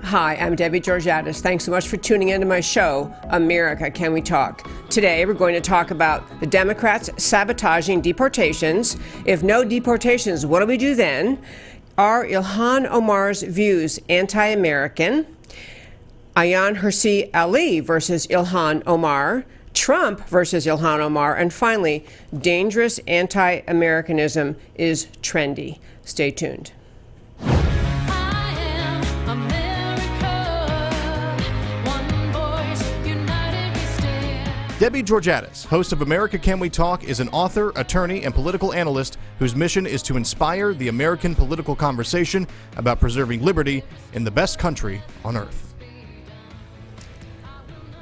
Hi, I'm Debbie Georgatos. Thanks so much for tuning into my show, America, Can We Talk? Today, we're going to talk about the Democrats sabotaging deportations. If no deportations, what do we do then? Are Ilhan Omar's views anti-American? Ayaan Hirsi Ali versus Ilhan Omar. Trump versus Ilhan Omar. And finally, dangerous anti-Americanism is trendy. Stay tuned. Debbie Georgatos, host of America Can We Talk, is an author, attorney, and political analyst whose mission is to inspire the American political conversation about preserving liberty in the best country on earth.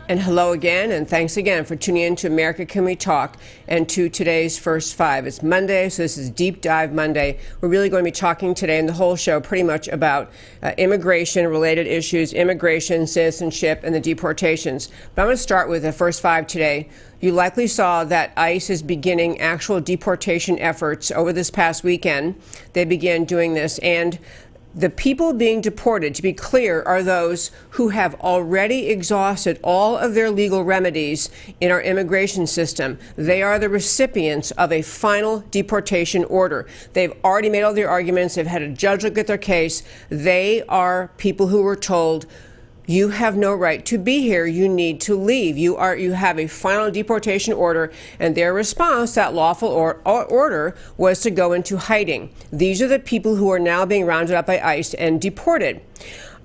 And hello again, and thanks again for tuning in to America Can We Talk and to today's First Five. It's Monday, so this is Deep Dive Monday. We're really going to be talking today in the whole show pretty much about immigration-related issues, immigration, citizenship, and the deportations. But I'm going to start with the First Five today. You likely saw that ICE is beginning actual deportation efforts over this past weekend. They began doing this, and the people being deported, to be clear, are those who have already exhausted all of their legal remedies in our immigration system. They are the recipients of a final deportation order. They've already made all their arguments. They've had a judge look at their case. They are people who were told, you have no right to be here. You need to leave. You have a final deportation order, and their response, that lawful order, was to go into hiding. These are the people who are now being rounded up by ICE and deported.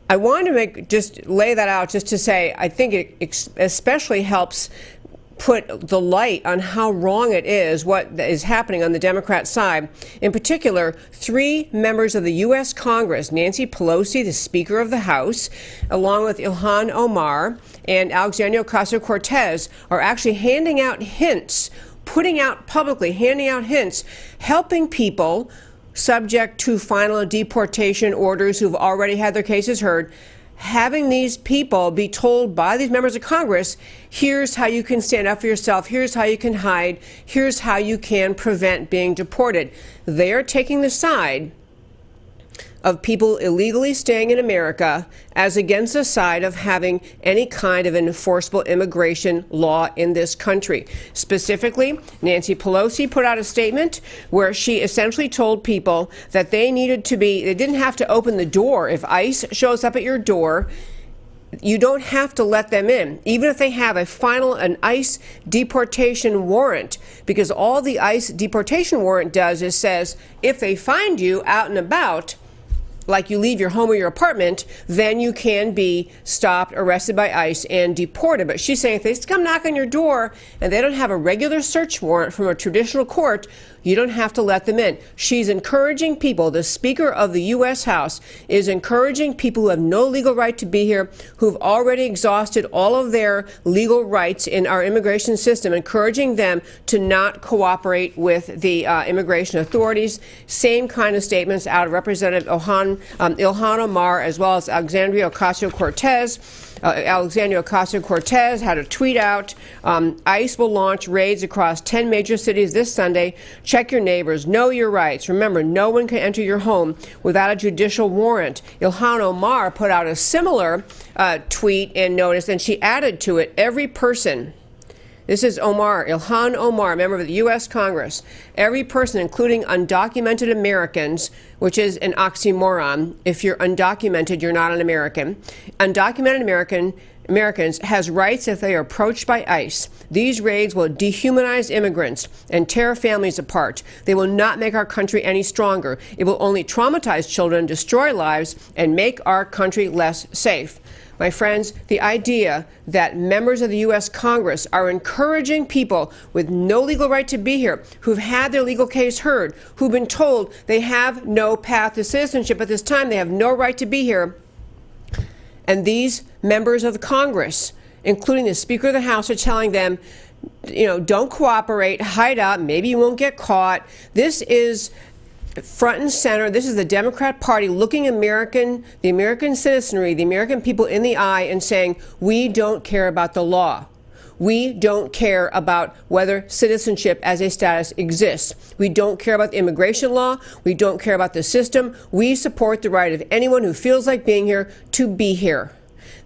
I wanted to just lay that out just to say I think it especially helps put the light on how wrong it is, what is happening on the Democrat side. In particular, 3 members of the U.S. Congress, Nancy Pelosi, the Speaker of the House, along with Ilhan Omar and Alexandria Ocasio-Cortez, are actually handing out hints, putting out publicly, handing out hints, helping people subject to final deportation orders who've already had their cases heard, having these people be told by these members of Congress, here's how you can stand up for yourself, here's how you can hide, here's how you can prevent being deported. They are taking the side of people illegally staying in America as against the side of having any kind of enforceable immigration law in this country. Specifically, Nancy Pelosi put out a statement where she essentially told people that they didn't have to open the door. If ICE shows up at your door, you don't have to let them in, even if they have an ICE deportation warrant, because all the ICE deportation warrant does is says, if they find you out and about, like you leave your home or your apartment, then you can be stopped, arrested by ICE, and deported. But she's saying if they come knock on your door and they don't have a regular search warrant from a traditional court, you don't have to let them in. She's encouraging people, the Speaker of the U.S. House is encouraging people who have no legal right to be here, who've already exhausted all of their legal rights in our immigration system, encouraging them to not cooperate with the immigration authorities. Same kind of statements out of Representative Ilhan Omar, as well as Alexandria Ocasio-Cortez. Alexandria Ocasio-Cortez had a tweet out. ICE will launch raids across 10 major cities this Sunday. Check your neighbors. Know your rights. Remember, no one can enter your home without a judicial warrant. Ilhan Omar put out a similar tweet and notice, and she added to it, every person. This is Ilhan Omar, member of the U.S. Congress. Every person, including undocumented Americans, which is an oxymoron. If you're undocumented, you're not an American. Undocumented Americans has rights if they are approached by ICE. These raids will dehumanize immigrants and tear families apart. They will not make our country any stronger. It will only traumatize children, destroy lives, and make our country less safe. My friends, the idea that members of the U.S. Congress are encouraging people with no legal right to be here, who've had their legal case heard, who've been told they have no path to citizenship at this time, they have no right to be here, and these members of the Congress, including the Speaker of the House, are telling them, don't cooperate, hide out, maybe you won't get caught. This is front and center. This is the Democrat Party looking the American citizenry, the American people in the eye and saying, we don't care about the law. We don't care about whether citizenship as a status exists. We don't care about the immigration law. We don't care about the system. We support the right of anyone who feels like being here to be here.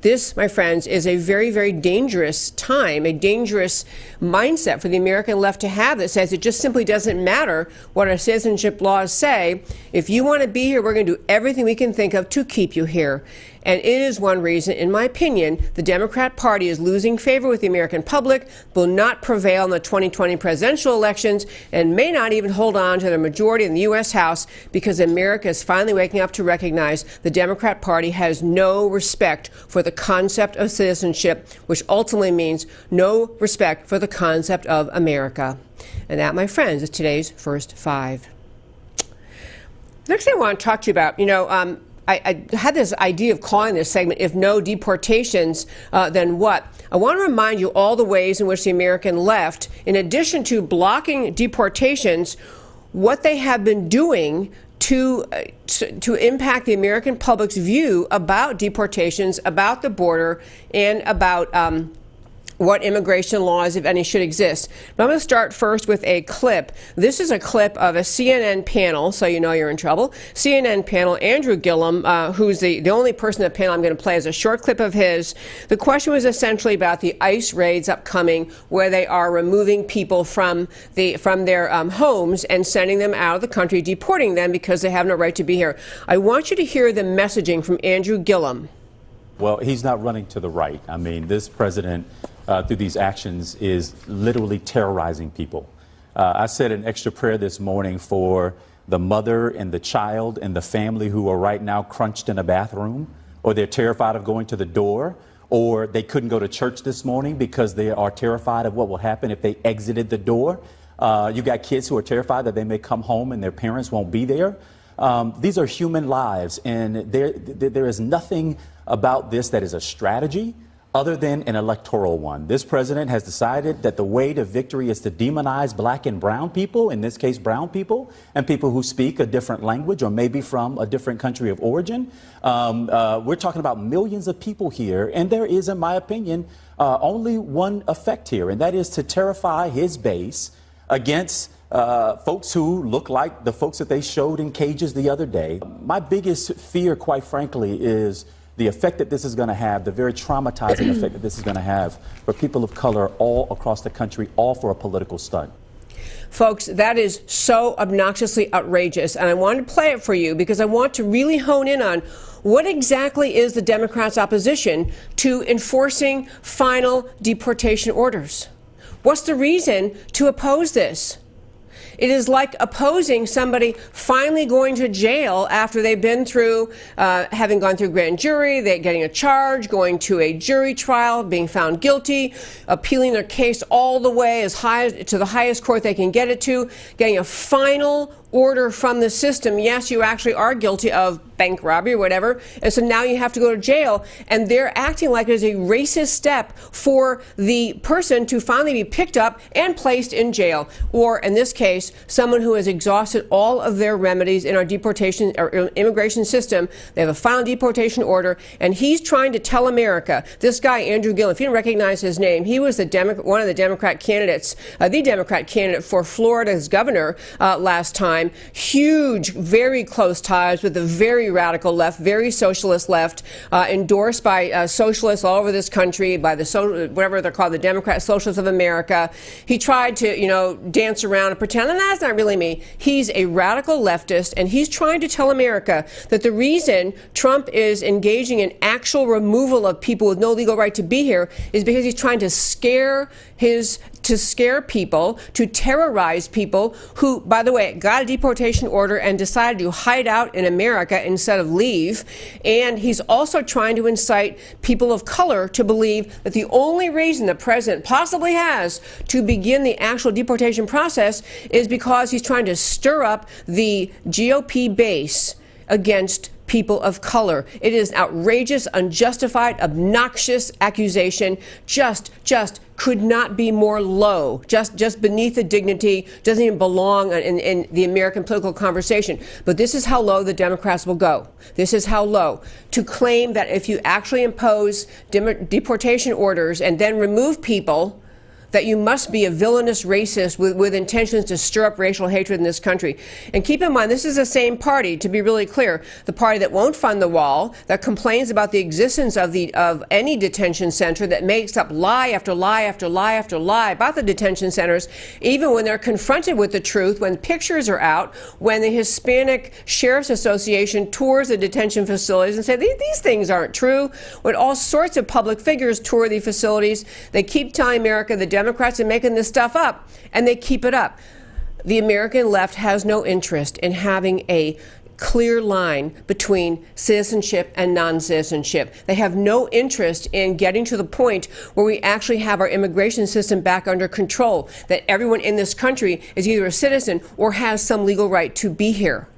This, my friends, is a very, very dangerous time, a dangerous mindset for the American left to have that says it just simply doesn't matter what our citizenship laws say. If you want to be here, we're going to do everything we can think of to keep you here. And it is one reason, in my opinion, the Democrat Party is losing favor with the American public, will not prevail in the 2020 presidential elections, and may not even hold on to their majority in the U.S. House, because America is finally waking up to recognize the Democrat Party has no respect for the concept of citizenship, which ultimately means no respect for the concept of America. And that, my friends, is today's First Five. The next thing I want to talk to you about, I had this idea of calling this segment, If No Deportations, Then What? I want to remind you all the ways in which the American left, in addition to blocking deportations, what they have been doing to impact the American public's view about deportations, about the border, and about what immigration laws, if any, should exist. But I'm going to start first with a clip. This is a clip of a CNN panel, so you know you're in trouble. CNN panel, Andrew Gillum, who's the only person in the panel I'm going to play, is a short clip of his. The question was essentially about the ICE raids upcoming, where they are removing people from their homes and sending them out of the country, deporting them because they have no right to be here. I want you to hear the messaging from Andrew Gillum. Well, he's not running to the right. I mean, this president, through these actions, is literally terrorizing people. I said an extra prayer this morning for the mother and the child and the family who are right now crunched in a bathroom, or they're terrified of going to the door, or they couldn't go to church this morning because they are terrified of what will happen if they exited the door. You got kids who are terrified that they may come home and their parents won't be there. These are human lives, and there is nothing about this that is a strategy other than an electoral one. This president has decided that the way to victory is to demonize black and brown people, in this case brown people, and people who speak a different language or maybe from a different country of origin. We're talking about millions of people here, and there is, in my opinion, only one effect here, and that is to terrify his base against folks who look like the folks that they showed in cages the other day. My biggest fear, quite frankly, is the effect that this is going to have, the very traumatizing effect that this is going to have for people of color all across the country, all for a political stunt. Folks, that is so obnoxiously outrageous, and I wanted to play it for you because I want to really hone in on what exactly is the Democrats' opposition to enforcing final deportation orders. What's the reason to oppose this? It is like opposing somebody finally going to jail after they've been through, having gone through grand jury, they getting a charge, going to a jury trial, being found guilty, appealing their case all the way as high to the highest court they can get it to, getting a final order from the system. Yes, you actually are guilty of bank robbery or whatever, and so now you have to go to jail, and they're acting like it is a racist step for the person to finally be picked up and placed in jail, or in this case, someone who has exhausted all of their remedies in our deportation or immigration system. They have a final deportation order, and he's trying to tell America, this guy, Andrew Gillum, if you don't recognize his name, he was one of the Democrat candidates, the Democrat candidate for Florida's governor last time. Huge, very close ties with the very radical left, very socialist left, endorsed by socialists all over this country, by the whatever they're called, the Democrat Socialists of America. He tried to, dance around and pretend, and that's not really me. He's a radical leftist, and he's trying to tell America that the reason Trump is engaging in actual removal of people with no legal right to be here is because he's trying to scare people, to terrorize people who, by the way, got a deportation order and decided to hide out in America instead of leave. And he's also trying to incite people of color to believe that the only reason the president possibly has to begin the actual deportation process is because he's trying to stir up the GOP base against people of color. It is an outrageous, unjustified, obnoxious accusation. Just could not be more low, just beneath the dignity, doesn't even belong in the American political conversation. But this is how low the Democrats will go. This is how low. To claim that if you actually impose deportation orders and then remove people that you must be a villainous racist with intentions to stir up racial hatred in this country. And keep in mind, this is the same party, to be really clear, the party that won't fund the wall, that complains about the existence of any detention center, that makes up lie after lie after lie after lie about the detention centers, even when they're confronted with the truth, when pictures are out, when the Hispanic Sheriff's Association tours the detention facilities and say these things aren't true, when all sorts of public figures tour the facilities. They keep telling America the Democrats are making this stuff up, and they keep it up. The American left has no interest in having a clear line between citizenship and non-citizenship. They have no interest in getting to the point where we actually have our immigration system back under control, that everyone in this country is either a citizen or has some legal right to be here.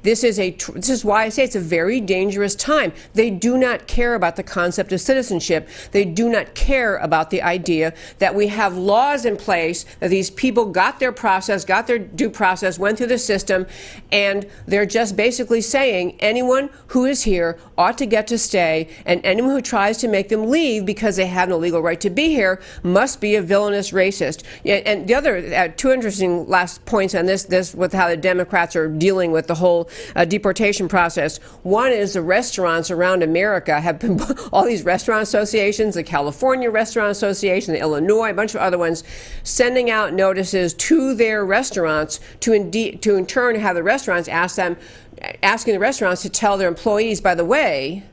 This is why I say it's a very dangerous time. They do not care about the concept of citizenship. They do not care about the idea that we have laws in place, that these people got their process, got their due process, went through the system, and they're just basically saying anyone who is here ought to get to stay, and anyone who tries to make them leave because they have no legal right to be here must be a villainous racist. And the other two interesting last points on this with how the Democrats are dealing with the whole deportation process. One is the restaurants around America have been, all these restaurant associations, the California Restaurant Association, the Illinois, a bunch of other ones, sending out notices to their restaurants to in turn have the restaurants asking the restaurants to tell their employees, by the way,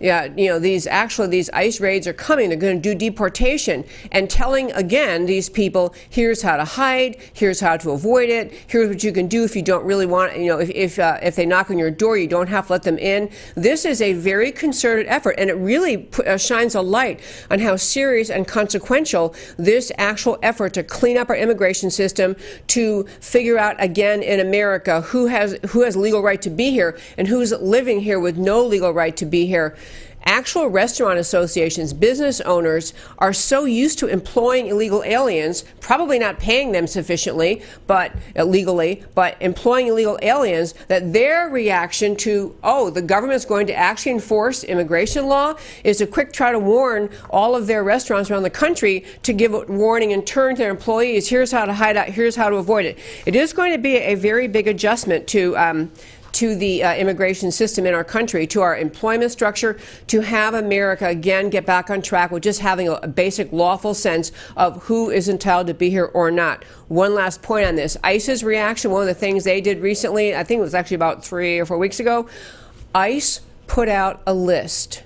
these ICE raids are coming. They're going to do deportation, and telling again these people, here's how to hide, here's how to avoid it, here's what you can do if you don't really want, if they knock on your door, you don't have to let them in. This is a very concerted effort, and it really shines a light on how serious and consequential this actual effort to clean up our immigration system, to figure out again in America who has legal right to be here and who's living here with no legal right to be here. Actual restaurant associations, business owners are so used to employing illegal aliens, probably not paying them sufficiently, but legally, but employing illegal aliens, that their reaction to, the government's going to actually enforce immigration law, is to quick try to warn all of their restaurants around the country to give a warning and turn to their employees, here's how to hide out, here's how to avoid it. It is going to be a very big adjustment to the immigration system in our country, to our employment structure, to have America again get back on track with just having a basic lawful sense of who is entitled to be here or not. One last point on this. ICE's reaction, one of the things they did recently, I think it was actually about 3 or 4 weeks ago, ICE put out a list,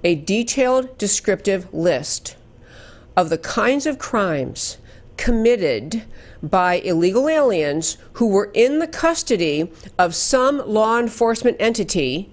a detailed, descriptive list of the kinds of crimes committed by illegal aliens who were in the custody of some law enforcement entity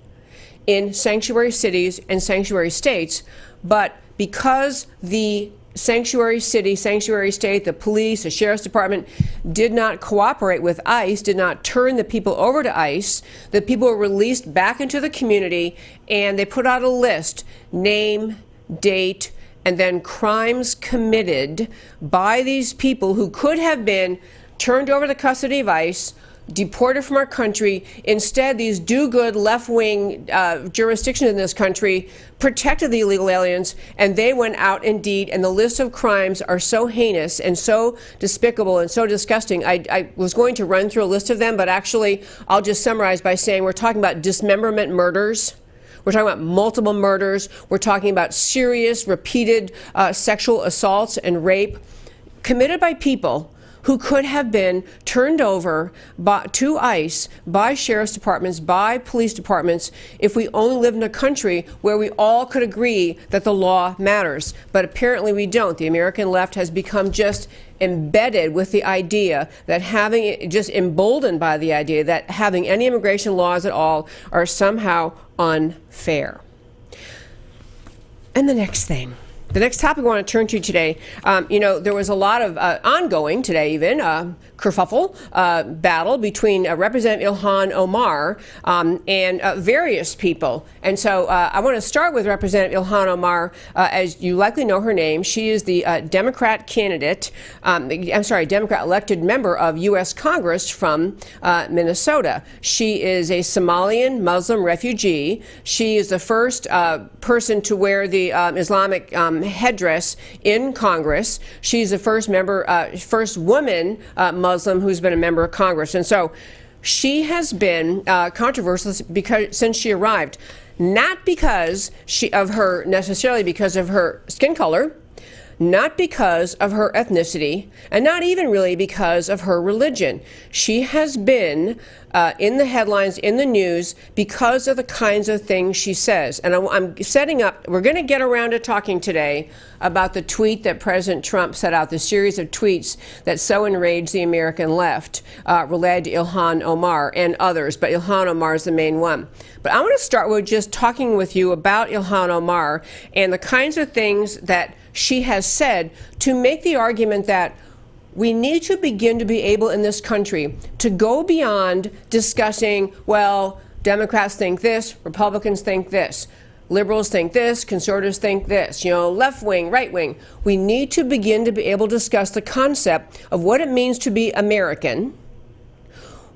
in sanctuary cities and sanctuary states, but because the sanctuary city, sanctuary state, the police, the sheriff's department did not cooperate with ICE, did not turn the people over to ICE, the people were released back into the community, and they put out a list, name, date, and then crimes committed by these people who could have been turned over to the custody of ICE, deported from our country. Instead, these do-good left-wing jurisdictions in this country protected the illegal aliens, and they went out indeed, and the list of crimes are so heinous and so despicable and so disgusting. I was going to run through a list of them, but actually I'll just summarize by saying we're talking about dismemberment murders. We're talking about multiple murders. We're talking about serious, repeated sexual assaults and rape committed by people who could have been turned over to ICE by sheriff's departments, by police departments, if we only lived in a country where we all could agree that the law matters. But apparently we don't. The American left has become just embedded with the idea that just emboldened by the idea that having any immigration laws at all are somehow unfair. And the next topic I want to turn to today, there was a lot of ongoing today even, kerfuffle, battle between Representative Ilhan Omar and various people. And so I want to start with Representative Ilhan Omar. As you likely know her name, she is the Democrat Democrat elected member of U.S. Congress from Minnesota. She is a Somalian Muslim refugee. She is the first person to wear the Islamic headdress in Congress. She's the first woman Muslim who's been a member of Congress. And so she has been controversial since she arrived, not because necessarily because of her skin color, not because of her ethnicity, and not even really because of her religion. She has been in the headlines, in the news, because of the kinds of things she says. And I'm setting up, we're going to get around to talking today about the tweet that President Trump set out, the series of tweets that so enraged the American left, related to Ilhan Omar and others, but Ilhan Omar is the main one. But I want to start with just talking with you about Ilhan Omar and the kinds of things that she has said to make the argument that we need to begin to be able in this country to go beyond discussing, well, Democrats think this, Republicans think this, liberals think this, conservatives think this, left wing, right wing. We need to begin to be able to discuss the concept of what it means to be American,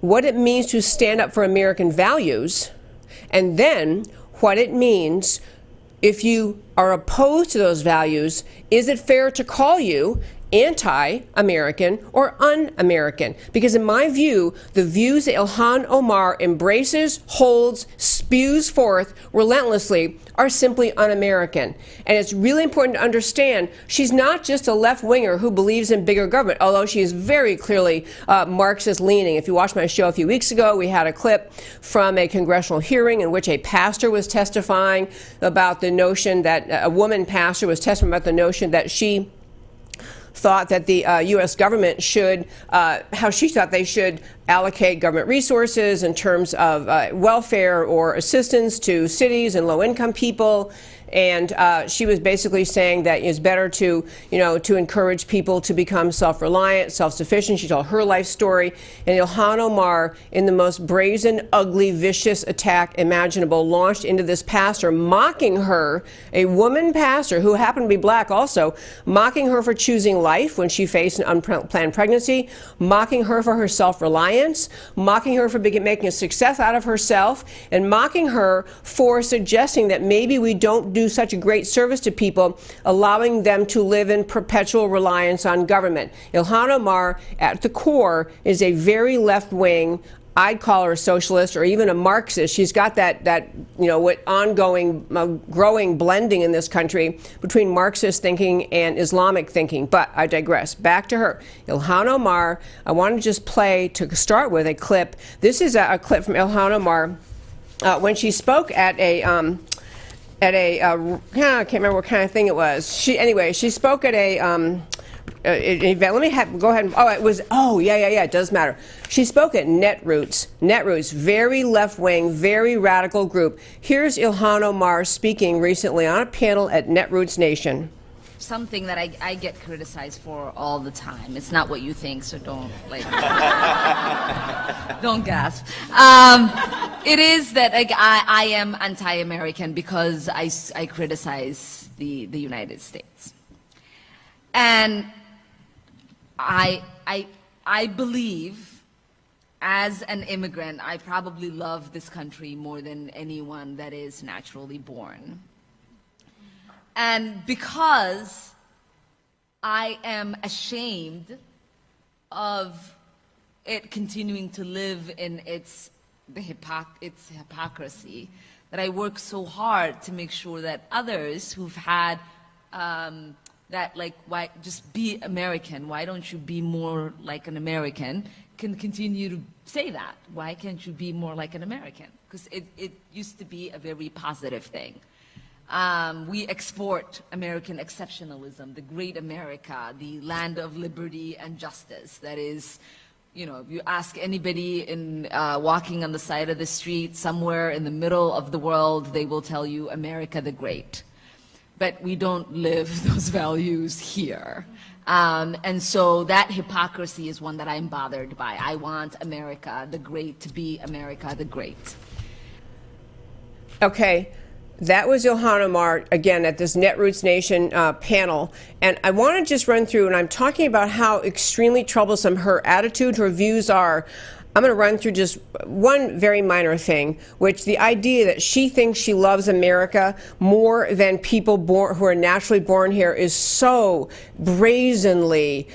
what it means to stand up for American values, and then what it means if you are opposed to those values. Is it fair to call you anti-American or un-American? Because in my view, the views that Ilhan Omar embraces, holds, spews forth relentlessly are simply un-American. And it's really important to understand she's not just a left-winger who believes in bigger government, although she is very clearly Marxist-leaning. If you watched my show a few weeks ago, we had a clip from a congressional hearing in which a pastor was testifying about the notion that a woman pastor was testifying about the notion that she thought that the U.S. government should, how she thought they should allocate government resources in terms of welfare or assistance to cities and low-income people. And she was basically saying that it's better to, to encourage people to become self-reliant, self-sufficient. She told her life story. And Ilhan Omar, in the most brazen, ugly, vicious attack imaginable, launched into this pastor, mocking her, a woman pastor who happened to be black also, mocking her for choosing life when she faced an unplanned pregnancy, mocking her for her self-reliance, mocking her for making a success out of herself, and mocking her for suggesting that maybe we don't do such a great service to people, allowing them to live in perpetual reliance on government. Ilhan Omar, at the core, is a very left-wing, I'd call her a socialist or even a Marxist. She's got that what ongoing, growing blending in this country between Marxist thinking and Islamic thinking. But I digress. Back to her. Ilhan Omar, I want to just play, to start with, a clip. This is a clip from Ilhan Omar when she spoke at a I can't remember what kind of thing it was. She spoke at a event. Let me go ahead. It does matter. She spoke at Netroots, very left-wing, very radical group. Here's Ilhan Omar speaking recently on a panel at Netroots Nation. Something that I get criticized for all the time. It's not what you think, so don't don't gasp. It is that I am anti-American because I criticize the United States, and I believe, as an immigrant, I probably love this country more than anyone that is naturally born. And because I am ashamed of it continuing to live in its hypocrisy, that I work so hard to make sure that others who've had why just be American, why don't you be more like an American, can continue to say that. Why can't you be more like an American? Because it used to be a very positive thing. We export American exceptionalism, the great America, the land of liberty and justice. That is, if you ask anybody walking on the side of the street somewhere in the middle of the world, they will tell you America the Great. But we don't live those values here. And so that hypocrisy is one that I'm bothered by. I want America the Great to be America the Great. Okay. That was Ilhan Omar, again, at this Netroots Nation panel. And I want to just run through, and I'm talking about how extremely troublesome her attitude, her views are. I'm going to run through just one very minor thing, which the idea that she thinks she loves America more than people who are naturally born here is so brazenly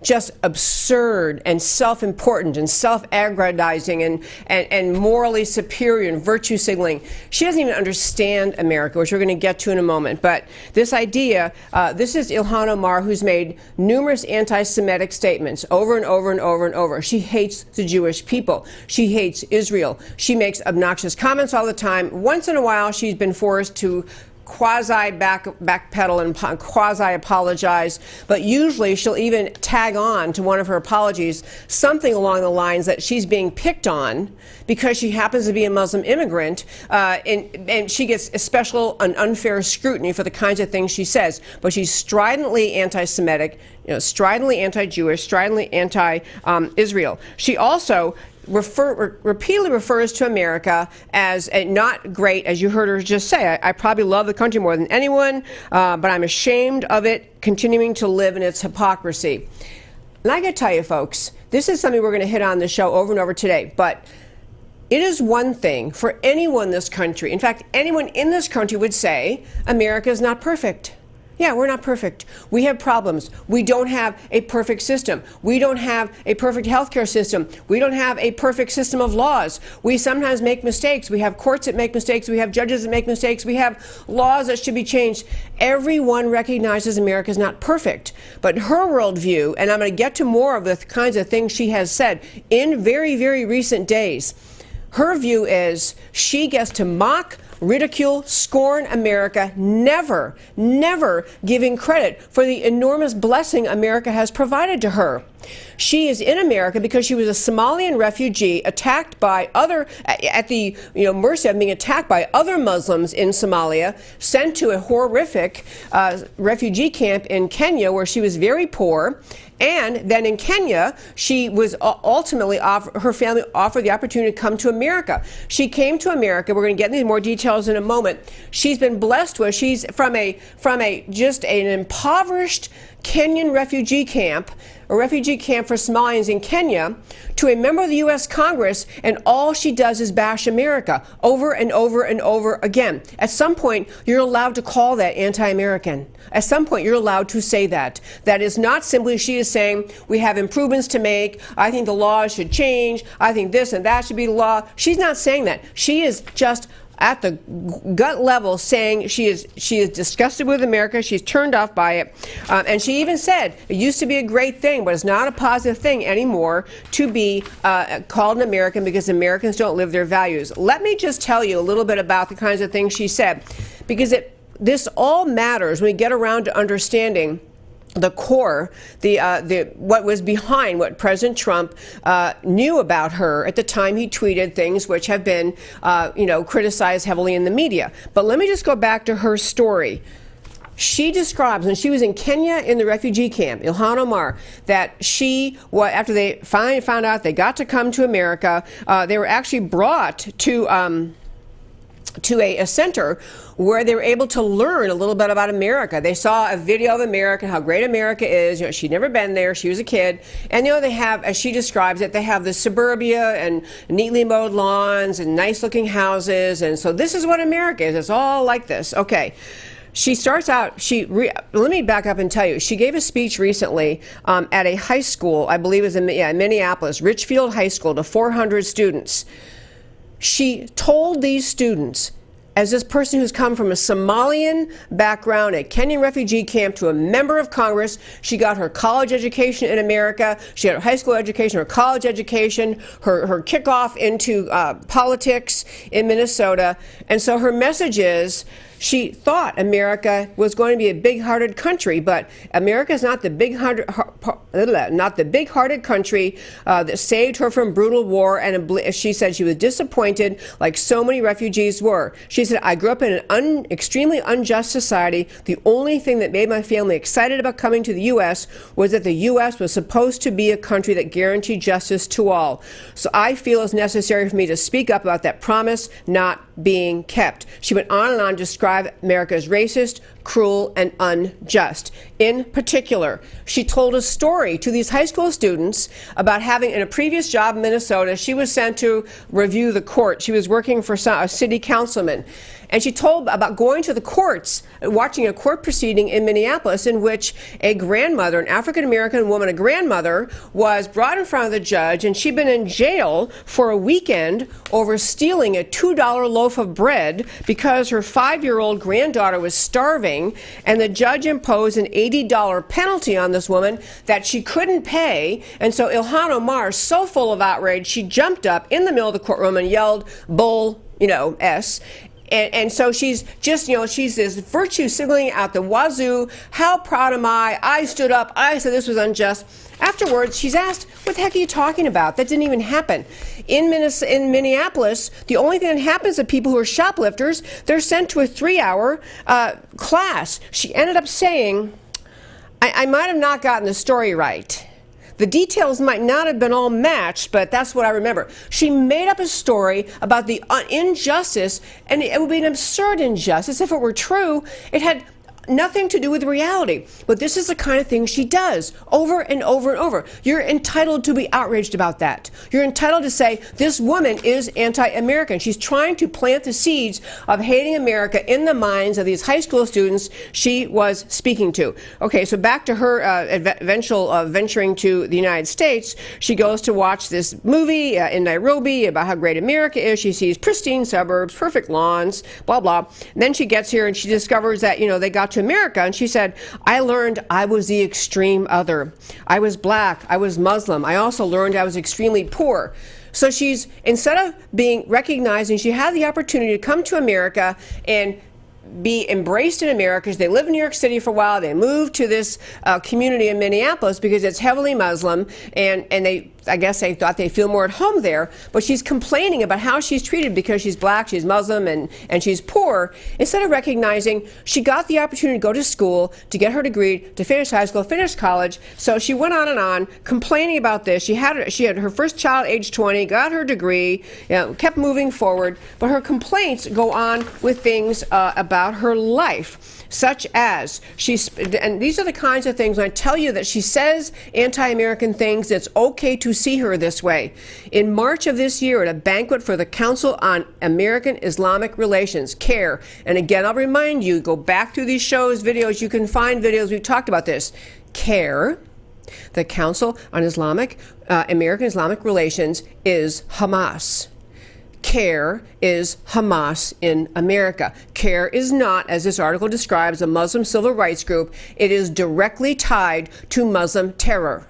just absurd and self-important and self-aggrandizing and morally superior and virtue signaling. She doesn't even understand America, which we're going to get to in a moment. But this idea, this is Ilhan Omar, who's made numerous anti-Semitic statements over and over and over and over. She hates the Jewish people. She hates Israel. She makes obnoxious comments all the time. Once in a while, she's been forced to backpedal and quasi-apologize, but usually she'll even tag on to one of her apologies something along the lines that she's being picked on because she happens to be a Muslim immigrant, and she gets a special and unfair scrutiny for the kinds of things she says. But she's stridently anti-Semitic, stridently anti-Jewish, stridently anti-Israel. She also repeatedly refers to America as not great, as you heard her just say. I probably love the country more than anyone, but I'm ashamed of it continuing to live in its hypocrisy. And I got to tell you, folks, this is something we're going to hit on the show over and over today, but it is one thing for anyone in this country, in fact, anyone in this country would say America is not perfect. Yeah, we're not perfect. We have problems. We don't have a perfect system. We don't have a perfect healthcare system. We don't have a perfect system of laws. We sometimes make mistakes. We have courts that make mistakes. We have judges that make mistakes. We have laws that should be changed. Everyone recognizes America is not perfect. But her worldview, and I'm going to get to more of the kinds of things she has said in very, very recent days, her view is she gets to mock, ridicule, scorn America, never giving credit for the enormous blessing America has provided to her. She is in America because she was a Somalian refugee attacked by at the mercy of being attacked by other Muslims in Somalia, sent to a horrific refugee camp in Kenya where she was very poor. And then in Kenya, she was ultimately her family offered the opportunity to come to America. She came to America. We're going to get into more details in a moment. She's been blessed with. She's from just an impoverished Kenyan refugee camp, a refugee camp for Somalians in Kenya, to a member of the U.S. Congress, and all she does is bash America over and over and over again. At some point, you're allowed to call that anti-American. At some point, you're allowed to say that. That is not simply she is saying we have improvements to make. I think the laws should change. I think this and that should be the law. She's not saying that. She is just at the gut level saying she is disgusted with America. She's turned off by it. And she even said it used to be a great thing, but it's not a positive thing anymore to be called an American because Americans don't live their values. Let me just tell you a little bit about the kinds of things she said, because this all matters when we get around to understanding the core, what was behind what President Trump knew about her at the time he tweeted things which have been, criticized heavily in the media. But let me just go back to her story. She describes when she was in Kenya in the refugee camp, Ilhan Omar, that after they finally found out they got to come to America, they were actually brought to a center where they were able to learn a little bit about America. They saw a video of America, how great America is. She'd never been there. She was a kid. And, they have, as she describes it, they have the suburbia and neatly mowed lawns and nice looking houses. And so this is what America is. It's all like this. Okay. She starts out, let me back up and tell you, she gave a speech recently at a high school, I believe it was in Minneapolis, Richfield High School, to 400 students. She told these students, as this person who's come from a Somalian background, a Kenyan refugee camp, to a member of Congress, she got her college education in America, she had her high school education, her college education, her kickoff into politics in Minnesota. And so her message is, she thought America was going to be a big-hearted country, but America is not the big-hearted country that saved her from brutal war. And she said she was disappointed, like so many refugees were. She said, I grew up in an extremely unjust society. The only thing that made my family excited about coming to the U.S. was that the U.S. was supposed to be a country that guaranteed justice to all. So I feel it's necessary for me to speak up about that promise not being kept. She went on and on to describe America as racist, cruel, and unjust. In particular, she told a story to these high school students about having, in a previous job in Minnesota, she was sent to review the court. She was working for a city councilman. And she told about going to the courts, watching a court proceeding in Minneapolis in which a grandmother, an African-American woman, a grandmother, was brought in front of the judge, and she'd been in jail for a weekend over stealing a $2 loaf of bread because her 5-year-old granddaughter was starving, and the judge imposed an $80 penalty on this woman that she couldn't pay. And so Ilhan Omar, so full of outrage, she jumped up in the middle of the courtroom and yelled, "Bull, S." And so she's just, she's this virtue signaling out the wazoo. How proud am I? I stood up. I said this was unjust. Afterwards, she's asked, what the heck are you talking about? That didn't even happen. In Minneapolis, the only thing that happens to people who are shoplifters, they're sent to a 3-hour class. She ended up saying, I might have not gotten the story right. The details might not have been all matched, but that's what I remember. She made up a story about the injustice, and it would be an absurd injustice. If it were true, it had nothing to do with reality. But this is the kind of thing she does over and over and over. You're entitled to be outraged about that. You're entitled to say, this woman is anti-American. She's trying to plant the seeds of hating America in the minds of these high school students she was speaking to. Okay, so back to her eventual venturing to the United States. She goes to watch this movie in Nairobi about how great America is. She sees pristine suburbs, perfect lawns, blah, blah. And then she gets here and she discovers that, they got to America, and she said, I learned I was the extreme other. I was black, I was Muslim. I also learned I was extremely poor. So she's, instead of recognizing she had the opportunity to come to America and be embraced in America. They live in New York City for a while. They moved to this community in Minneapolis because it's heavily Muslim, and I guess they thought they feel more at home there. But she's complaining about how she's treated because she's black, she's Muslim, and she's poor. Instead of recognizing she got the opportunity to go to school, to get her degree, to finish high school, finish college. So she went on and on complaining about this. She had her first child age 20, got her degree, kept moving forward. But her complaints go on with things about her life, such as and these are the kinds of things when I tell you that she says anti-American things, it's okay to see her this way. In March of this year, at a banquet for the Council on American Islamic Relations, CARE, and again, I'll remind you, go back through these shows, videos, you can find videos, we've talked about this. CARE, the Council on American Islamic Relations, is Hamas. CARE is Hamas in America. CARE is not, as this article describes, a Muslim civil rights group. It is directly tied to Muslim terror.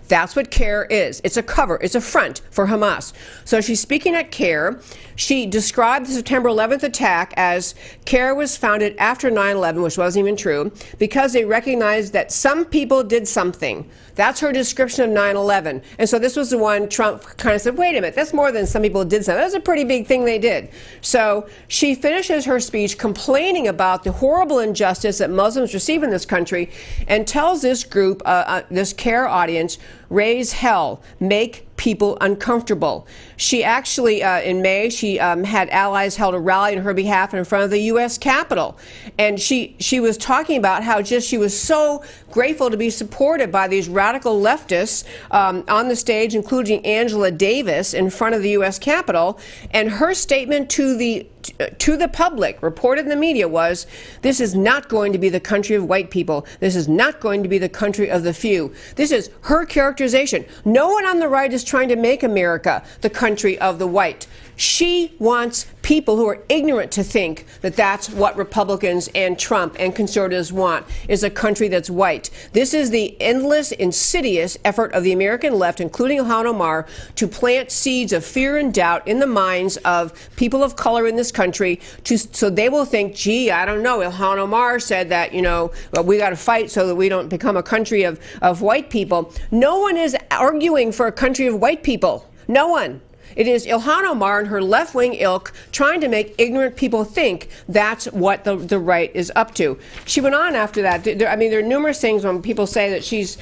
That's what CARE is. It's a cover. It's a front for Hamas. So she's speaking at CARE. She described the September 11th attack as CARE was founded after 9/11, which wasn't even true, because they recognized that some people did something. That's her description of 9/11. And so this was the one Trump kind of said, wait a minute, that's more than some people did something. That's a pretty big thing they did. So she finishes her speech complaining about the horrible injustice that Muslims receive in this country and tells this group, this CARE audience, raise hell, make people uncomfortable. She actually, in May, she had allies held a rally on her behalf in front of the U.S. Capitol. And she was talking about how she was so grateful to be supported by these radical leftists on the stage, including Angela Davis in front of the U.S. Capitol. And her statement to the public, reported in the media, was, this is not going to be the country of white people. This is not going to be the country of the few. This is her characterization. No one on the right is trying to make America the country of the white. She wants people who are ignorant to think that that's what Republicans and Trump and conservatives want, is a country that's white. This is the endless, insidious effort of the American left, including Ilhan Omar, to plant seeds of fear and doubt in the minds of people of color in this country, so they will think, gee, I don't know, Ilhan Omar said that, we got to fight so that we don't become a country of white people. No one is arguing for a country of white people. No one. It is Ilhan Omar and her left-wing ilk trying to make ignorant people think that's what the right is up to. She went on after that. There are numerous things when people say that she's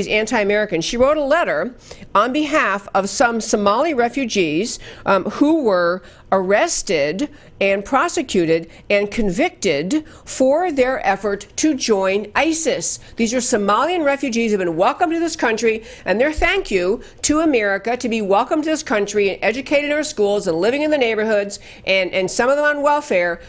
anti-American. She wrote a letter on behalf of some Somali refugees who were arrested and prosecuted and convicted for their effort to join ISIS. These are Somalian refugees who have been welcomed to this country, and their thank you to America to be welcomed to this country and educated in our schools and living in the neighborhoods, and some of them on welfare,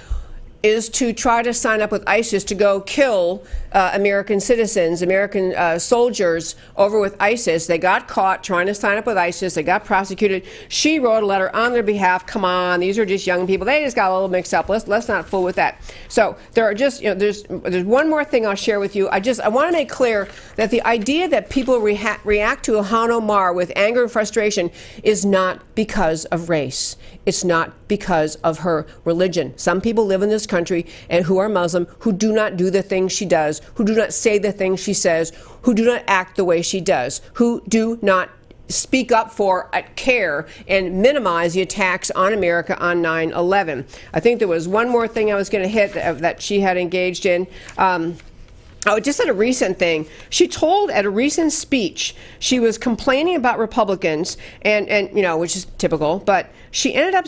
is to try to sign up with ISIS to go kill American citizens, American soldiers over with ISIS. They got caught trying to sign up with ISIS. They got prosecuted. She wrote a letter on their behalf. Come on, these are just young people. They just got a little mixed up. Let's not fool with that. So there are just, there's one more thing I'll share with you. I want to make clear that the idea that people react to Ilhan Omar with anger and frustration is not because of race. It's not because of her religion. Some people live in this country and who are Muslim, who do not do the things she does, who do not say the things she says, who do not act the way she does, who do not speak up for, care, and minimize the attacks on America on 9/11. I think there was one more thing I was going to hit that she had engaged in. Just at a recent thing, she told at a recent speech, she was complaining about Republicans, and which is typical, but she ended up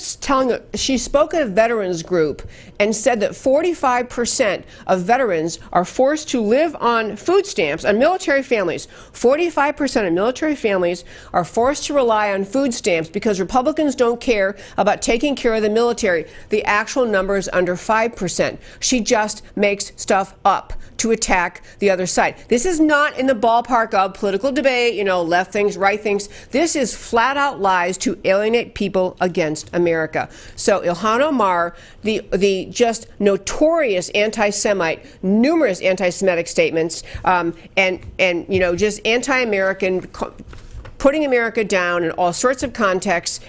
she spoke at a veterans group and said that 45% of veterans are forced to live on food stamps, on military families. 45% of military families are forced to rely on food stamps because Republicans don't care about taking care of the military. The actual number is under 5%. She just makes stuff up to attack the other side. This is not in the ballpark of political debate, left things, right things. This is flat out lies to alienate people against America. So Ilhan Omar, the just notorious anti-Semite, numerous anti-Semitic statements, and just anti-American, putting America down in all sorts of contexts,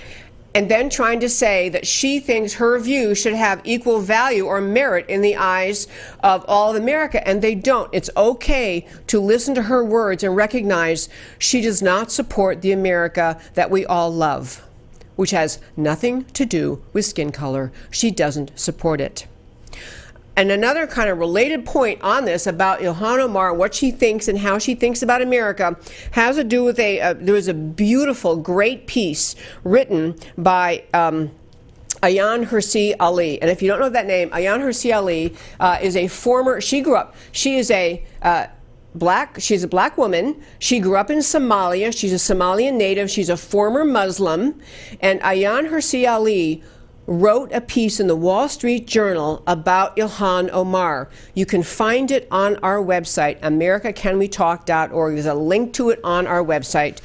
and then trying to say that she thinks her view should have equal value or merit in the eyes of all of America, and they don't. It's okay to listen to her words and recognize she does not support the America that we all love, which has nothing to do with skin color. She doesn't support it. And another kind of related point on this about Ilhan Omar, what she thinks and how she thinks about America, has to do with there was a beautiful, great piece written by Ayaan Hirsi Ali. And if you don't know that name, Ayaan Hirsi Ali is a former, she's a black woman. She grew up in Somalia. She's a Somalian native. She's a former Muslim. And Ayaan Hirsi Ali wrote a piece in the Wall Street Journal about Ilhan Omar. You can find it on our website, americacanwetalk.org. There's a link to it on our website.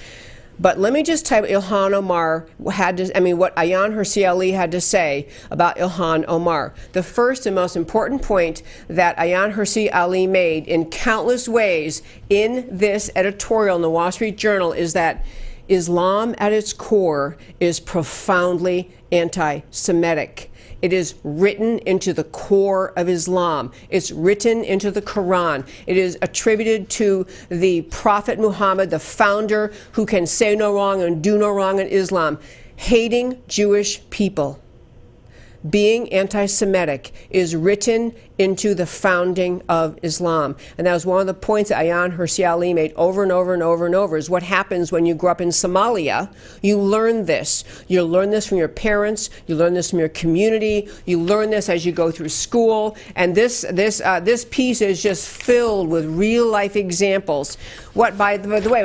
But let me just tell you what Ilhan Omar what Ayaan Hirsi Ali had to say about Ilhan Omar. The first and most important point that Ayaan Hirsi Ali made in countless ways in this editorial in the Wall Street Journal is that Islam at its core is profoundly anti-Semitic. It is written into the core of Islam. It's written into the Quran. It is attributed to the Prophet Muhammad, the founder who can say no wrong and do no wrong in Islam. Hating Jewish people, being anti-Semitic, is written into the founding of Islam. And that was one of the points that Ayaan Hirsi Ali made over and over and over and over, is what happens when you grow up in Somalia. You learn this. You learn this from your parents. You learn this from your community. You learn this as you go through school. And this piece is just filled with real-life examples. By the way,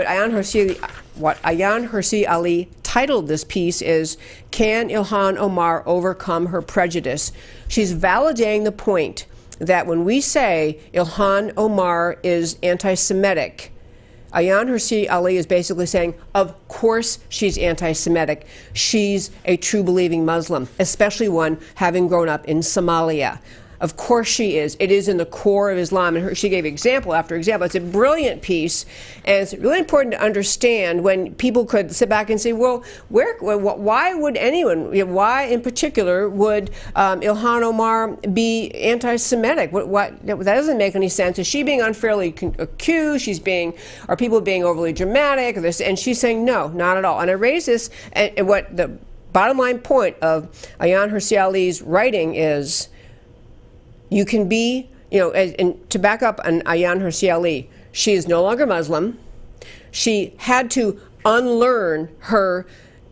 what Ayaan Hirsi Ali titled this piece is, "Can Ilhan Omar Overcome Her Prejudice?" She's validating the point that when we say Ilhan Omar is anti-Semitic, Ayaan Hirsi Ali is basically saying, of course she's anti-Semitic. She's a true believing Muslim, especially one having grown up in Somalia. Of course she is. It is in the core of Islam. And she gave example after example. It's a brilliant piece. And it's really important to understand when people could sit back and say, well, why would anyone, why in particular would Ilhan Omar be anti-Semitic? That doesn't make any sense. Is she being unfairly accused? Are people being overly dramatic? And she's saying, no, not at all. And I raise this, and what the bottom line point of Ayaan Hirsi Ali's writing is, you can be, and to back up on Ayaan Hirsi Ali, she is no longer Muslim. She had to unlearn her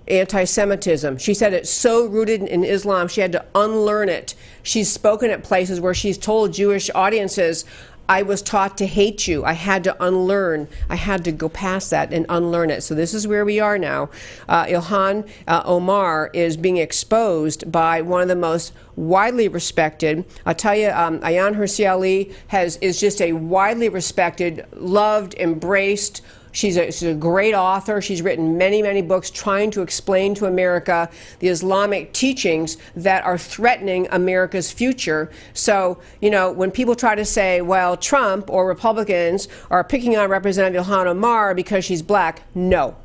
anti-Semitism. She said it's so rooted in Islam, she had to unlearn it. She's spoken at places where she's told Jewish audiences, I was taught to hate you. I had to unlearn. I had to go past that and unlearn it. So this is where we are now. Ilhan Omar is being exposed by one of the most widely respected. I'll tell you, Ayaan Hirsi is just a widely respected, loved, embraced. She's a great author. She's written many, many books trying to explain to America the Islamic teachings that are threatening America's future. So, you know, when people try to say, well, Trump or Republicans are picking on Representative Ilhan Omar because she's black, no,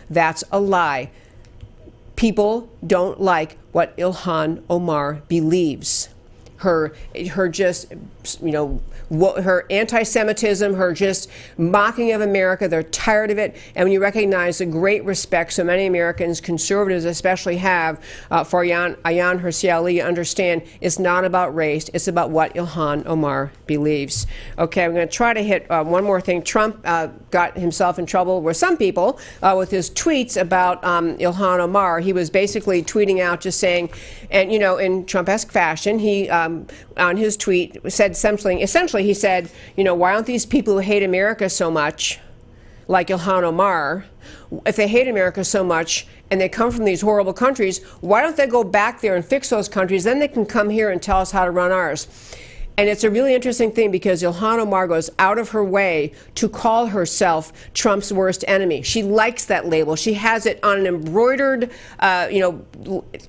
that's a lie. People don't like what Ilhan Omar believes. Her just, you know, her anti-Semitism, her just mocking of America, they're tired of it. And when you recognize the great respect so many Americans, conservatives especially, have for Ayaan Hirsi, you understand it's not about race, it's about what Ilhan Omar believes. Okay, I'm going to try to hit one more thing. Trump got himself in trouble with some people with his tweets about Ilhan Omar. He was basically tweeting out just saying, and you know, in Trump-esque fashion, he on his tweet said something. Essentially, he said, you know, why aren't these people who hate America so much, like Ilhan Omar, if they hate America so much and they come from these horrible countries, why don't they go back there and fix those countries? Then they can come here and tell us how to run ours. And it's a really interesting thing because Ilhan Omar goes out of her way to call herself Trump's worst enemy. She likes that label. She has it on an embroidered,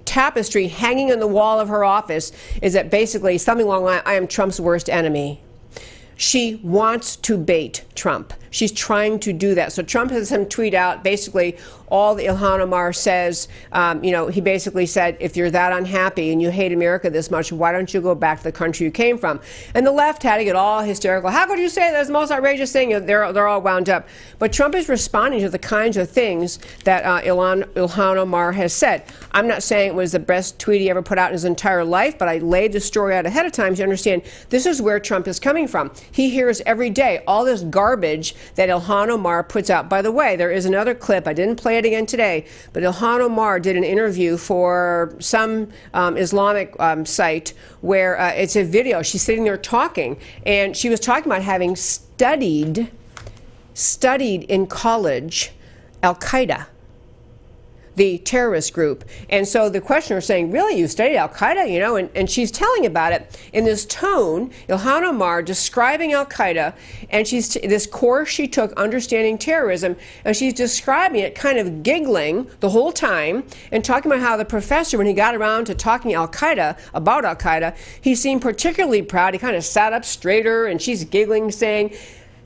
tapestry hanging on the wall of her office. Is that basically something along the line, I am Trump's worst enemy. She wants to bait Trump. She's trying to do that. So Trump has him tweet out basically all that Ilhan Omar says. He basically said, if you're that unhappy and you hate America this much, why don't you go back to the country you came from? And the left had to get all hysterical. How could you say that's the most outrageous thing? They're all wound up. But Trump is responding to the kinds of things that Ilhan Omar has said. I'm not saying it was the best tweet he ever put out in his entire life, but I laid the story out ahead of time to understand this is where Trump is coming from. He hears every day all this garbage that Ilhan Omar puts out. By the way, there is another clip. I didn't play it again today, but Ilhan Omar did an interview for some Islamic site where it's a video. She's sitting there talking, and she was talking about having studied in college Al-Qaeda, the terrorist group. And so the questioner is saying, really, you studied Al-Qaeda, you know? And she's telling about it in this tone, Ilhan Omar describing Al-Qaeda, and this course she took, Understanding Terrorism, and she's describing it kind of giggling the whole time and talking about how the professor, when he got around to talking about Al-Qaeda, he seemed particularly proud. He kind of sat up straighter, and she's giggling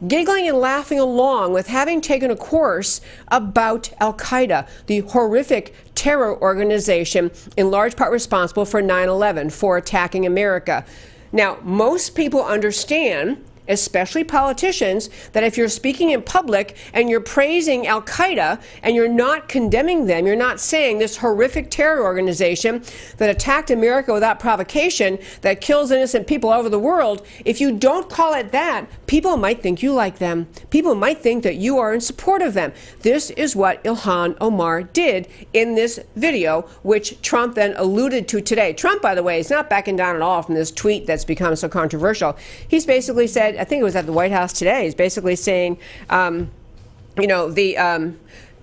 and laughing along with having taken a course about Al-Qaeda, the horrific terror organization in large part responsible for 9/11, for attacking America. Now, most people understand, especially politicians, that if you're speaking in public and you're praising Al-Qaeda and you're not condemning them, you're not saying this horrific terror organization that attacked America without provocation, that kills innocent people all over the world, if you don't call it that, people might think you like them. People might think that you are in support of them. This is what Ilhan Omar did in this video, which Trump then alluded to today. Trump, by the way, is not backing down at all from this tweet that's become so controversial. He's basically said, I think it was at the White House today, he's basically saying,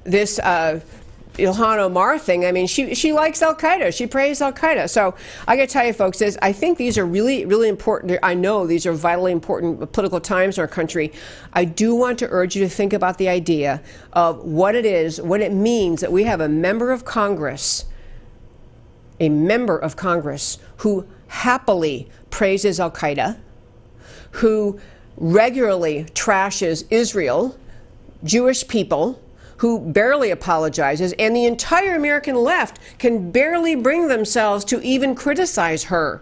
this Ilhan Omar thing, I mean, she likes Al-Qaeda. She praised Al-Qaeda. So I got to tell you, folks, I think these are really, really important. I know these are vitally important political times in our country. I do want to urge you to think about the idea of what it is, what it means that we have a member of Congress who happily praises Al-Qaeda, who regularly trashes Israel, Jewish people, who barely apologizes, and the entire American left can barely bring themselves to even criticize her.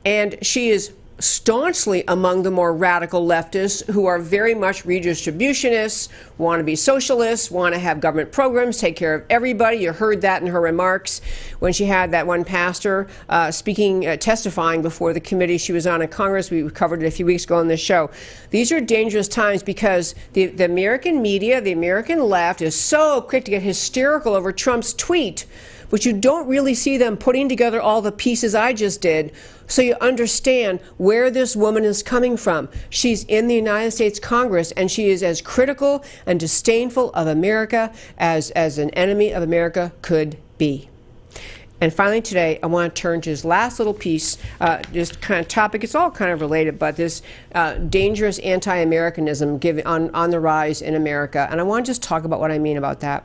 And she is staunchly among the more radical leftists who are very much redistributionists, want to be socialists, want to have government programs, take care of everybody. You heard that in her remarks when she had that one pastor testifying before the committee she was on in Congress. We covered it a few weeks ago on this show. These are dangerous times because the American media, the American left, is so quick to get hysterical over Trump's tweet, but you don't really see them putting together all the pieces I just did so you understand where this woman is coming from. She's in the United States Congress, and she is as critical and disdainful of America as an enemy of America could be. And finally today, I want to turn to this last little piece, just kind of topic. It's all kind of related, but this dangerous anti-Americanism on the rise in America. And I want to just talk about what I mean about that.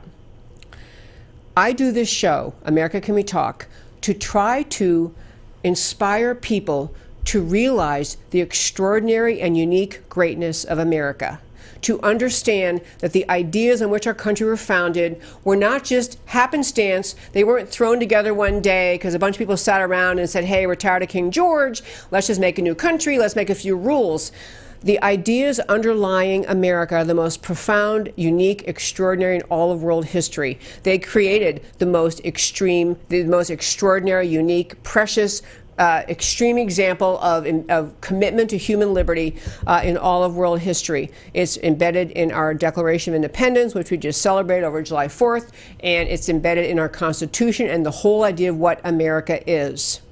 I do this show, America Can We Talk, to try to inspire people to realize the extraordinary and unique greatness of America, to understand that the ideas on which our country were founded were not just happenstance. They weren't thrown together one day because a bunch of people sat around and said, hey, we're tired of King George, let's just make a new country, let's make a few rules. The ideas underlying America are the most profound, unique, extraordinary in all of world history. They created the most extreme, the most extraordinary, unique, precious, extreme example of commitment to human liberty in all of world history. It's embedded in our Declaration of Independence, which we just celebrated over July 4th, and it's embedded in our Constitution and the whole idea of what America is.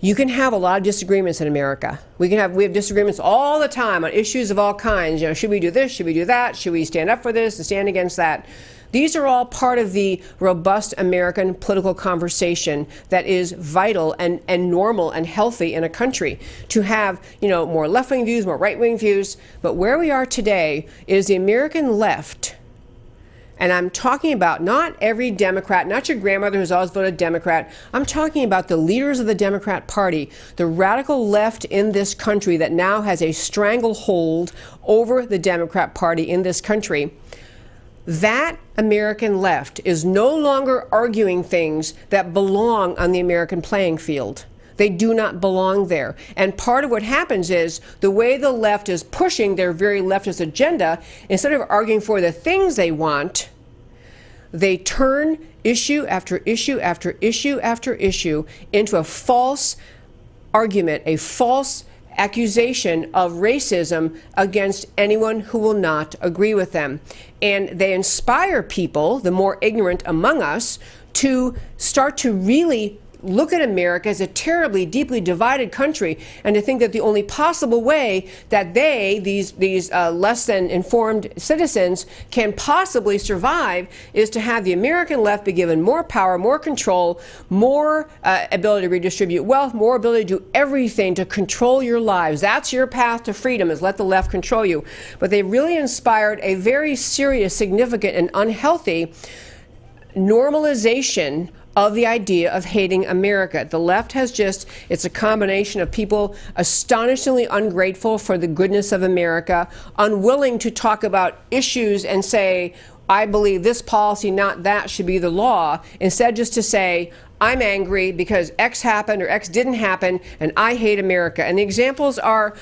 You can have a lot of disagreements in America. We have disagreements all the time on issues of all kinds. You know, should we do this? Should we do that? Should we stand up for this and stand against that? These are all part of the robust American political conversation that is vital and normal and healthy in a country. To have, more left-wing views, more right-wing views. But where we are today is the American left. And I'm talking about not every Democrat, not your grandmother who's always voted Democrat. I'm talking about the leaders of the Democrat Party, the radical left in this country that now has a stranglehold over the Democrat Party in this country. That American left is no longer arguing things that belong on the American playing field. They do not belong there. And part of what happens is the way the left is pushing their very leftist agenda, instead of arguing for the things they want, they turn issue after issue after issue after issue into a false argument, a false accusation of racism against anyone who will not agree with them. And they inspire people, the more ignorant among us, to start to really look at America as a terribly, deeply divided country, and to think that the only possible way that these less than informed citizens can possibly survive is to have the American left be given more power, more control, more ability to redistribute wealth, more ability to do everything to control your lives. That's your path to freedom, is let the left control you. But they really inspired a very serious, significant, and unhealthy normalization of the idea of hating America. The left has it's a combination of people astonishingly ungrateful for the goodness of America, unwilling to talk about issues and say, I believe this policy, not that, should be the law, instead just to say, I'm angry because X happened or X didn't happen, and I hate America. And the examples are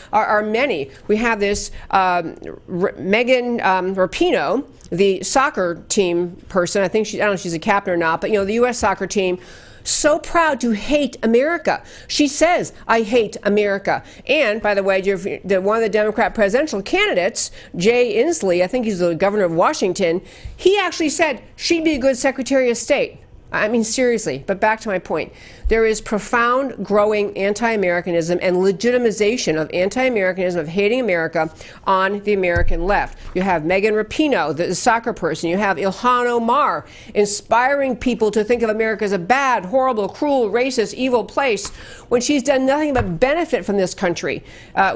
many. We have this Megan Rapinoe, the soccer team person. I don't know if she's a captain or not, but the U.S. soccer team, so proud to hate America. She says, I hate America. And by the way, one of the Democrat presidential candidates, Jay Inslee, I think he's the governor of Washington, he actually said she'd be a good Secretary of State. I mean, seriously, but back to my point. There is profound growing anti-Americanism and legitimization of anti-Americanism, of hating America on the American left. You have Megan Rapinoe, the soccer person. You have Ilhan Omar inspiring people to think of America as a bad, horrible, cruel, racist, evil place when she's done nothing but benefit from this country.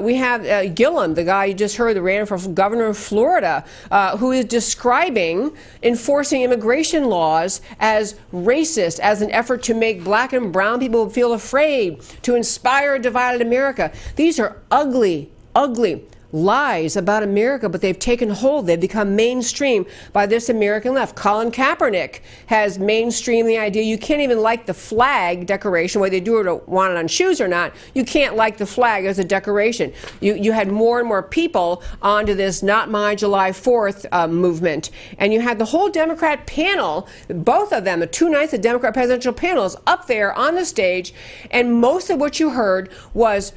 We have Gillum, the guy you just heard, that ran for governor of Florida, who is describing enforcing immigration laws as racist, as an effort to make black and brown people feel afraid, to inspire a divided America. These are ugly, ugly, lies about America, but they've taken hold. They've become mainstream by this American left. Colin Kaepernick has mainstreamed the idea you can't even like the flag decoration, whether you do it or want it on shoes or not. You can't like the flag as a decoration. You had more and more people onto this Not My July 4th movement. And you had the whole Democrat panel, both of them, the two nights of Democrat presidential panels, up there on the stage. And most of what you heard was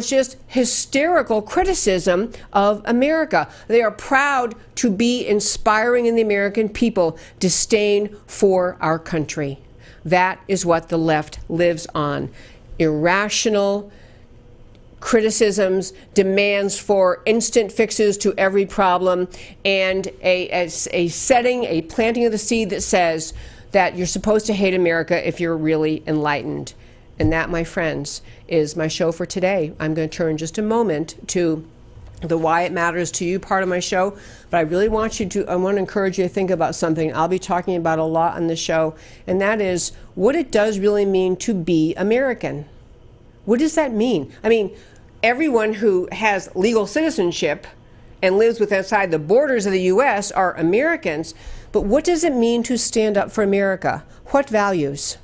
just hysterical criticism of America. They are proud to be inspiring in the American people disdain for our country. That is what the left lives on. Irrational criticisms, demands for instant fixes to every problem, and a planting of the seed that says that you're supposed to hate America if you're really enlightened. And that, my friends, is my show for today. I'm going to turn in just a moment to the Why It Matters to You part of my show, but I really want to encourage you to think about something I'll be talking about a lot on the show, and that is what it does really mean to be American. What does that mean? I mean, everyone who has legal citizenship and lives outside the borders of the U.S. are Americans, but what does it mean to stand up for America? What values?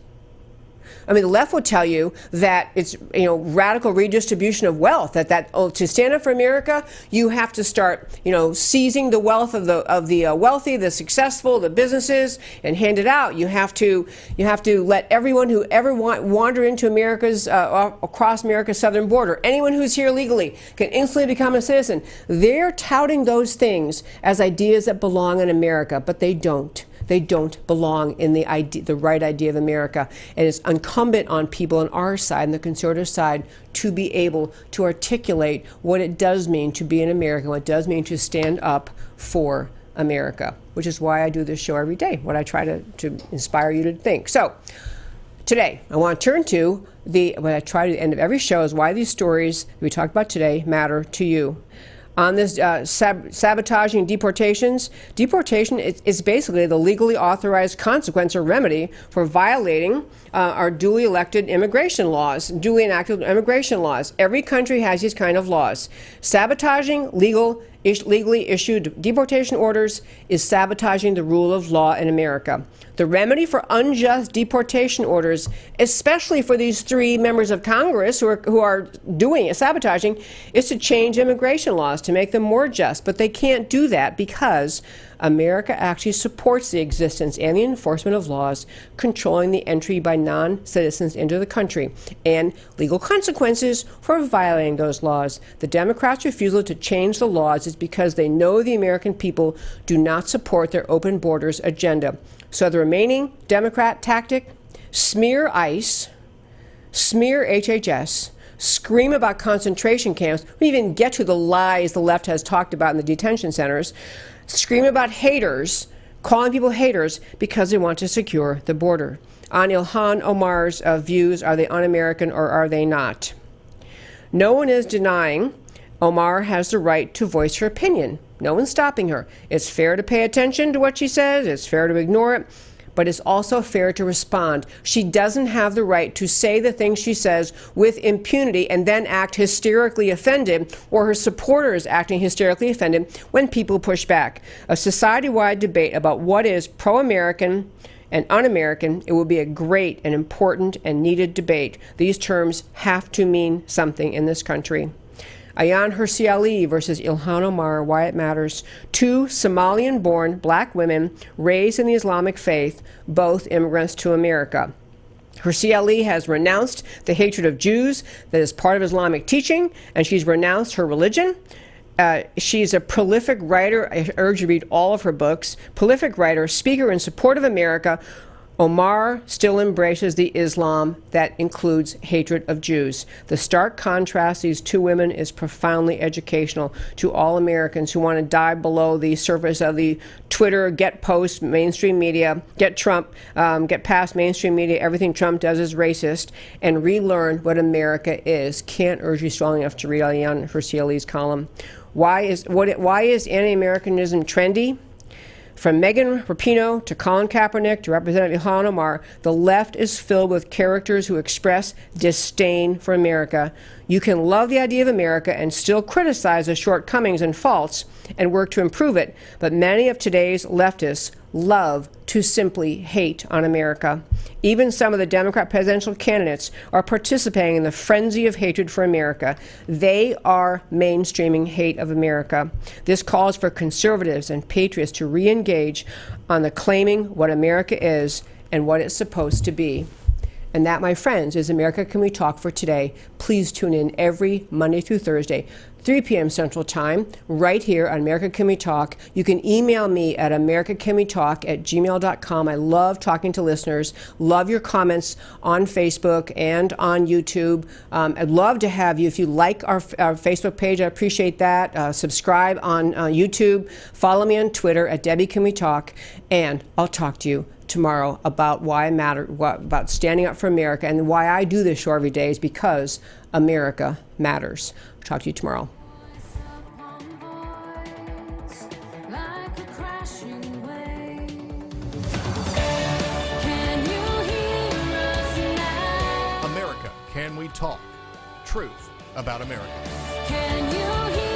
I mean, the left will tell you that it's, radical redistribution of wealth, that to stand up for America, you have to start, seizing the wealth of the wealthy, the successful, the businesses, and hand it out. You have to let everyone who ever wander into across America's southern border, anyone who's here legally, can instantly become a citizen. They're touting those things as ideas that belong in America, but they don't. They don't belong in the right idea of America. And it's incumbent on people on our side, on the conservative side, to be able to articulate what it does mean to be an American, what it does mean to stand up for America, which is why I do this show every day, what I try to inspire you to think. So today, I want to turn to what I try to do at the end of every show is why these stories we talked about today matter to you. On this sabotaging deportations, deportation is basically the legally authorized consequence or remedy for violating our duly elected immigration laws, duly enacted immigration laws. Every country has these kind of laws. Sabotaging legally issued deportation orders is sabotaging the rule of law in America. The remedy for unjust deportation orders, especially for these three members of Congress who are doing sabotaging, is to change immigration laws to make them more just. But they can't do that because America actually supports the existence and the enforcement of laws controlling the entry by non-citizens into the country and legal consequences for violating those laws. The Democrats' refusal to change the laws is because they know the American people do not support their open borders agenda. So the remaining Democrat tactic, smear ICE, smear HHS, scream about concentration camps, we even get to the lies the left has talked about in the detention centers, scream about haters, calling people haters because they want to secure the border. On Ilhan Omar's views, are they un-American or are they not? No one is denying Omar has the right to voice her opinion. No one's stopping her. It's fair to pay attention to what she says. It's fair to ignore it. But it's also fair to respond. She doesn't have the right to say the things she says with impunity and then act hysterically offended, or her supporters acting hysterically offended when people push back. A society-wide debate about what is pro-American and un-American, it will be a great and important and needed debate. These terms have to mean something in this country. Ayaan Hirsi Ali versus Ilhan Omar, why it matters. Two Somalian-born black women raised in the Islamic faith, both immigrants to America. Hirsi Ali has renounced the hatred of Jews that is part of Islamic teaching, and she's renounced her religion. She's a prolific writer. I urge you to read all of her books. Prolific writer, speaker in support of America. Omar still embraces the Islam that includes hatred of Jews. The stark contrast of these two women is profoundly educational to all Americans who want to dive below the surface of the Twitter, get post, mainstream media, get Trump, get past mainstream media, everything Trump does is racist, and relearn what America is. Can't urge you strongly enough to read Ayaan Hirsi Ali's column. Why is anti-Americanism trendy? From Megan Rapinoe to Colin Kaepernick to Representative Ilhan Omar, the left is filled with characters who express disdain for America. You can love the idea of America and still criticize the shortcomings and faults and work to improve it, but many of today's leftists love to simply hate on America. Even some of the Democrat presidential candidates are participating in the frenzy of hatred for America. They are mainstreaming hate of America. This calls for conservatives and patriots to re-engage on the claiming what America is and what it's supposed to be. And that, my friends, is America Can We Talk for today. Please tune in every Monday through Thursday, 3 p.m. Central Time, right here on America Can We Talk. You can email me at americacanwetalk@gmail.com. I love talking to listeners. Love your comments on Facebook and on YouTube. I'd love to have you, if you like our Facebook page, I appreciate that. Subscribe on YouTube. Follow me on Twitter at Debbie Can We Talk. And I'll talk to you tomorrow about why I matter, about standing up for America, and why I do this show every day is because America matters. Talk to you tomorrow. America, Can We Talk? Truth about America. Can you hear